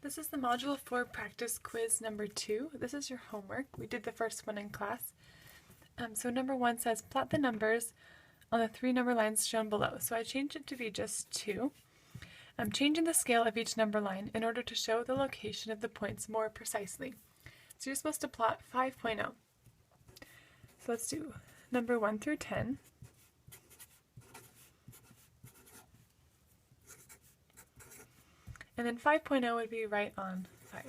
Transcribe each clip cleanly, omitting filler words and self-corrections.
This is the Module 4 practice quiz number 2. This is your homework. We did the first one in class. So number 1 says plot the numbers on the 3 number lines shown below. So I changed it to be just 2. I'm changing the scale of each number line in order to show the location of the points more precisely. So you're supposed to plot 5.0. So let's do number 1 through 10. And then 5.0 would be right on 5.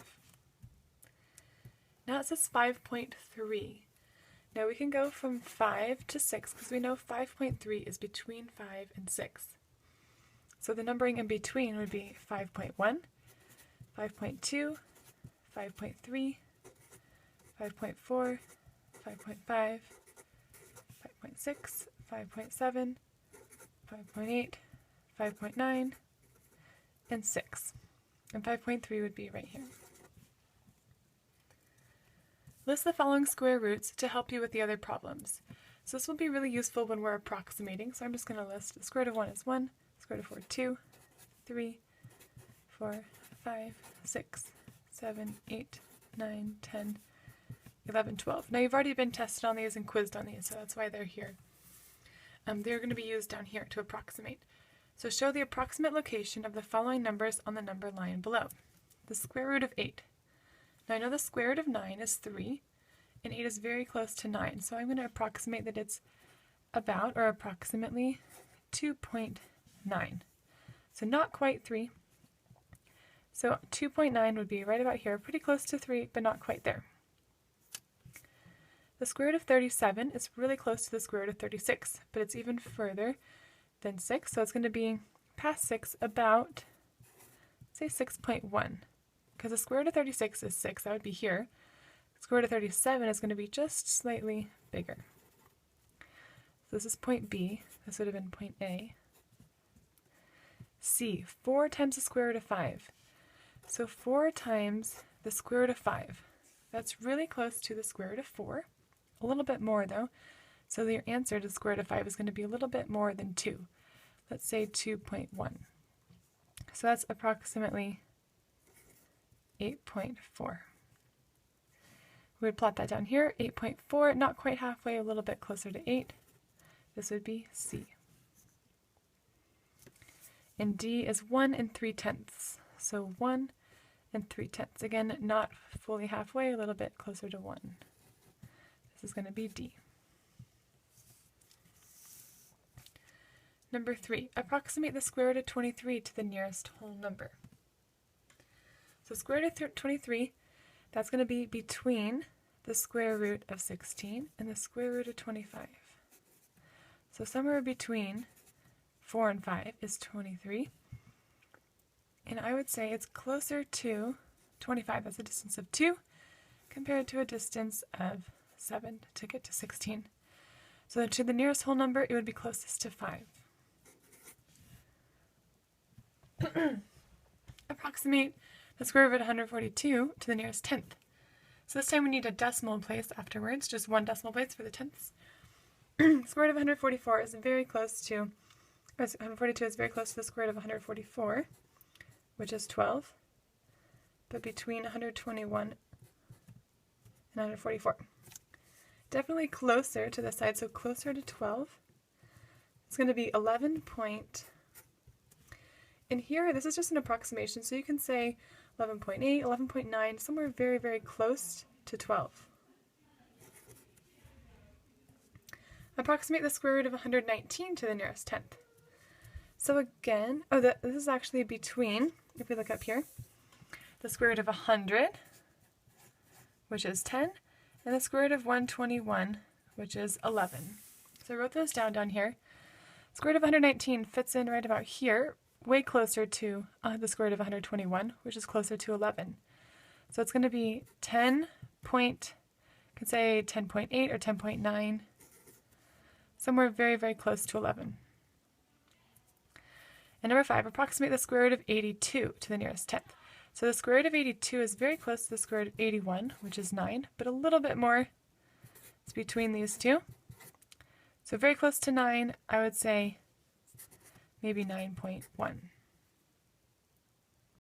Now it says 5.3. Now we can go from 5 to 6 because we know 5.3 is between 5 and 6. So the numbering in between would be 5.1, 5.2, 5.3, 5.4, 5.5, 5.6, 5.7, 5.8, 5.9, and 6. And 5.3 would be right here. List the following square roots to help you with the other problems. So this will be really useful when we're approximating. So I'm just going to list the square root of 1 is 1, square root of 4 2, 3, 4, 5, 6, 7, 8, 9, 10, 11, 12. Now you've already been tested on these and quizzed on these, so that's why they're here. They're going to be used down here to approximate. So show the approximate location of the following numbers on the number line below. The square root of 8. Now I know the square root of 9 is 3, and 8 is very close to 9, so I'm going to approximate that it's about, or approximately, 2.9. So not quite 3. So 2.9 would be right about here, pretty close to 3, but not quite there. The square root of 37 is really close to the square root of 36, but it's even further than 6, so it's going to be past 6 about, say, 6.1. Because the square root of 36 is 6, that would be here. The square root of 37 is going to be just slightly bigger. So this is point B, this would have been point A. C, 4 times the square root of 5. So 4 times the square root of 5. That's really close to the square root of 4. A little bit more though. So your answer to the square root of 5 is going to be a little bit more than 2. Let's say 2.1. So that's approximately 8.4. We would plot that down here, 8.4, not quite halfway, a little bit closer to 8. This would be C. And D is 1 3/10. So 1 3/10. Again, not fully halfway, a little bit closer to 1. This is going to be D. Number 3, approximate the square root of 23 to the nearest whole number. So square root of 23, that's going to be between the square root of 16 and the square root of 25. So somewhere between 4 and 5 is 23. And I would say it's closer to 25. That's a distance of 2 compared to a distance of 7 to get to 16. So to the nearest whole number, it would be closest to 5. Approximate the square root of 142 to the nearest tenth. So this time we need a decimal place afterwards, just one decimal place for the tenths. Square root of 144 is very close to, 142 is very close to the square root of 144, which is 12, but between 121 and 144. Definitely closer to the side, so closer to 12. It's going to be 11 point. And here, this is just an approximation, so you can say 11.8, 11.9, somewhere very, very close to 12. Approximate the square root of 119 to the nearest tenth. So again, this is actually between, if we look up here, the square root of 100, which is 10, and the square root of 121, which is 11. So I wrote those down here. Square root of 119 fits in right about here, way closer to the square root of 121, which is closer to 11. So it's going to be 10 point, you can say 10.8 or 10.9, somewhere very, very close to 11. And number 5, approximate the square root of 82 to the nearest tenth. So the square root of 82 is very close to the square root of 81, which is 9, but a little bit more is between these two. So very close to 9, I would say maybe 9.1.